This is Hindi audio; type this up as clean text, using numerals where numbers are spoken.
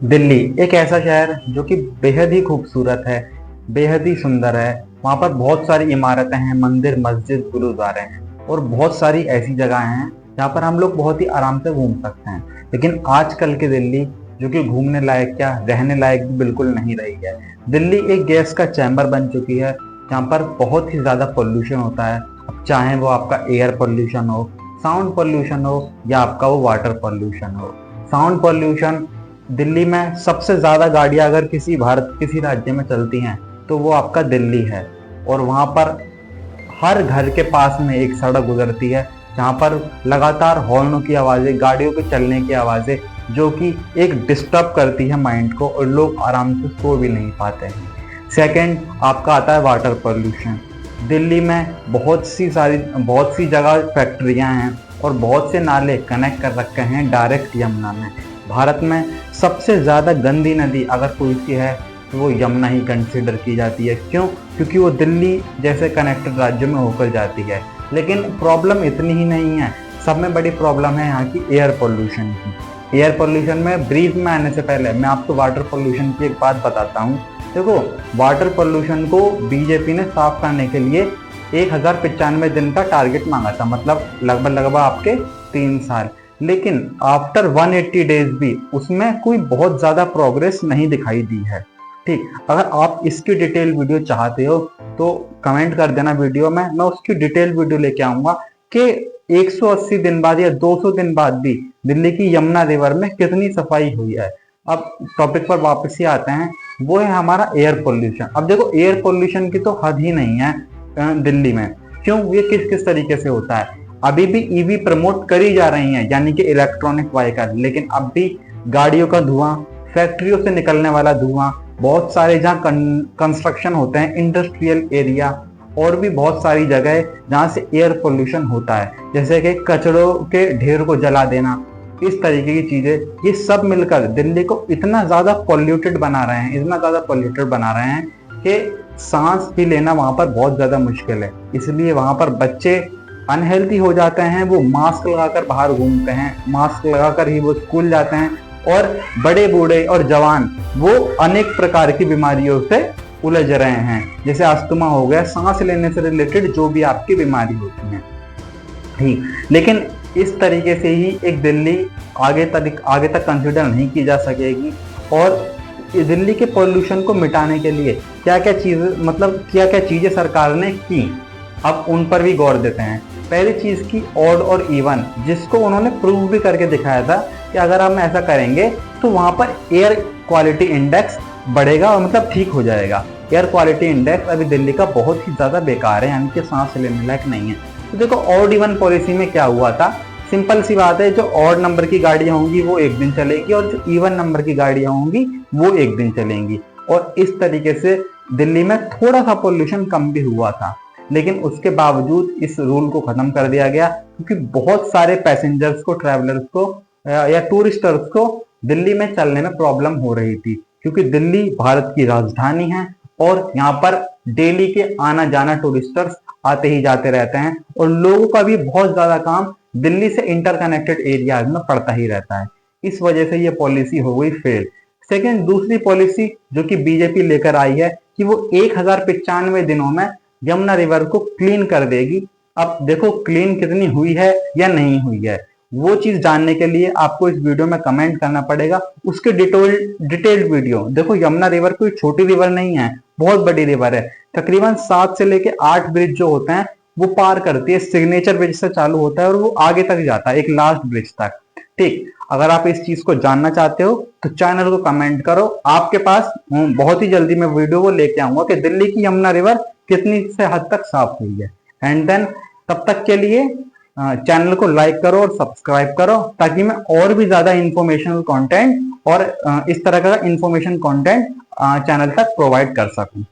दिल्ली एक ऐसा शहर जो कि बेहद ही खूबसूरत है, बेहद ही सुंदर है। वहाँ पर बहुत सारी इमारतें हैं, मंदिर, मस्जिद, गुरुद्वारे हैं और बहुत सारी ऐसी जगह हैं जहाँ पर हम लोग बहुत ही आराम से घूम सकते हैं। लेकिन आजकल की दिल्ली जो कि घूमने लायक क्या रहने लायक भी बिल्कुल नहीं रही है। दिल्ली एक गैस का चैम्बर बन चुकी है जहाँ पर बहुत ही ज़्यादा पोल्यूशन होता है। अब चाहे वो आपका एयर पोल्यूशन हो, साउंड पोल्यूशन हो या आपका वो वाटर पोल्यूशन हो। साउंड पोल्यूशन, दिल्ली में सबसे ज्यादा गाड़ियां अगर किसी भारत किसी राज्य में चलती हैं तो वो आपका दिल्ली है। और वहां पर हर घर के पास में एक सड़क गुजरती है जहां पर लगातार हॉर्नों की आवाजें, गाड़ियों के चलने की आवाजें, जो कि एक डिस्टर्ब करती है माइंड को और लोग आराम से सो भी नहीं पाते हैं। सेकंड आपका आता है वाटर पोल्यूशन। दिल्ली में बहुत सी जगह फैक्ट्रियां हैं और बहुत से नाले कनेक्ट कर रखे हैं डायरेक्ट यमुना में। भारत में सबसे ज़्यादा गंदी नदी अगर कोई सी है तो वो यमुना ही कंसिडर की जाती है। क्यों? क्योंकि वो दिल्ली जैसे कनेक्टेड राज्यों में होकर जाती है। लेकिन प्रॉब्लम इतनी ही नहीं है, सब में बड़ी प्रॉब्लम है यहाँ की एयर पोल्यूशन की। एयर पोल्यूशन में ब्रीफ में आने से पहले मैं आपको वाटर पोल्यूशन की एक बात बताता हूँ। देखो, वाटर पोल्यूशन को बीजेपी ने साफ करने के लिए 1095 दिन का टारगेट मांगा था, मतलब लगभग आपके 3 साल। लेकिन आफ्टर 180 डेज भी उसमें कोई बहुत ज्यादा प्रोग्रेस नहीं दिखाई दी है। ठीक, अगर आप इसकी डिटेल वीडियो चाहते हो तो कमेंट कर देना वीडियो में, मैं उसकी डिटेल वीडियो लेके आऊंगा कि 180 दिन बाद या 200 दिन बाद भी दिल्ली की यमुना रिवर में कितनी सफाई हुई है। अब टॉपिक पर वापस ही आते हैं, वो है हमारा एयर पोल्यूशन। अब देखो, एयर पोल्यूशन की तो हद ही नहीं है दिल्ली में। क्यों? ये किस किस तरीके से होता है। अभी भी ईवी प्रमोट करी जा रही हैं, यानी कि इलेक्ट्रॉनिक व्हीकल, लेकिन अब भी गाड़ियों का धुआं, फैक्ट्रियों से निकलने वाला धुआं, बहुत सारे जहाँ कंस्ट्रक्शन होते हैं, इंडस्ट्रियल एरिया और भी बहुत सारी जगह जहाँ से एयर पोल्यूशन होता है, जैसे कि कचड़ों के ढेर को जला देना, इस तरीके की चीजें, ये सब मिलकर दिल्ली को इतना ज्यादा पॉल्यूटेड बना रहे हैं, इतना ज्यादा पॉल्यूटेड बना रहे हैं कि सांस भी लेना वहां पर बहुत ज्यादा मुश्किल है। इसलिए वहां पर बच्चे अनहेल्थी हो जाते हैं, वो मास्क लगाकर बाहर घूमते हैं, मास्क लगाकर ही वो स्कूल जाते हैं, और बड़े बूढ़े और जवान वो अनेक प्रकार की बीमारियों से उलझ रहे हैं, जैसे अस्थमा हो गया, सांस लेने से रिलेटेड जो भी आपकी बीमारी होती है। ठीक, लेकिन इस तरीके से ही एक दिल्ली आगे तक कंसिडर नहीं की जा सकेगी। और दिल्ली के पॉल्यूशन को मिटाने के लिए क्या क्या चीजें सरकार ने की, अब उन पर भी गौर देते हैं। पहली चीज की ऑड और इवन, जिसको उन्होंने प्रूव भी करके दिखाया था कि अगर हम ऐसा करेंगे तो वहां पर एयर क्वालिटी इंडेक्स बढ़ेगा और मतलब ठीक हो जाएगा। एयर क्वालिटी इंडेक्स अभी दिल्ली का बहुत ही ज्यादा बेकार है, यानी कि सांस लेने लायक नहीं है। तो देखो, ऑड इवन पॉलिसी में क्या हुआ था, सिंपल सी बात है, जो ऑड नंबर की गाड़ियां होंगी वो एक दिन चलेगी और जो इवन नंबर की गाड़ियां होंगी वो एक दिन चलेंगी। और इस तरीके से दिल्ली में थोड़ा सा पोल्यूशन कम भी हुआ था। लेकिन उसके बावजूद इस रूल को खत्म कर दिया गया, क्योंकि बहुत सारे पैसेंजर्स को, ट्रैवलर्स को या टूरिस्टर्स को दिल्ली में चलने में प्रॉब्लम हो रही थी। क्योंकि दिल्ली भारत की राजधानी है और यहाँ पर डेली के आना जाना टूरिस्टर्स आते ही जाते रहते हैं, और लोगों का भी बहुत ज्यादा काम दिल्ली से इंटरकनेक्टेड एरियाज में पड़ता ही रहता है। इस वजह से ये पॉलिसी हो गई फेल। सेकेंड, दूसरी पॉलिसी जो कि बीजेपी लेकर आई है कि वो 1095 दिनों में यमुना रिवर को क्लीन कर देगी। अब देखो, क्लीन कितनी हुई है या नहीं हुई है, वो चीज जानने के लिए आपको इस वीडियो में कमेंट करना पड़ेगा, उसके डिटेल्ड वीडियो। देखो, यमुना रिवर कोई छोटी रिवर नहीं है, बहुत बड़ी रिवर है। तकरीबन 7 से लेके 8 ब्रिज जो होते हैं वो पार करती है। सिग्नेचर ब्रिज से चालू होता है और वो आगे तक जाता है, एक लास्ट ब्रिज तक। ठीक, अगर आप इस चीज को जानना चाहते हो तो चैनल को कमेंट करो, आपके पास बहुत ही जल्दी मैं वीडियो वो लेके आऊंगा कि दिल्ली की यमुना रिवर कितनी से हद तक साफ हुई है। एंड देन तब तक के लिए चैनल को लाइक करो और सब्सक्राइब करो, ताकि मैं और भी ज्यादा इंफॉर्मेशनल कंटेंट और इस तरह का इंफॉर्मेशन कंटेंट चैनल तक प्रोवाइड कर सकूं।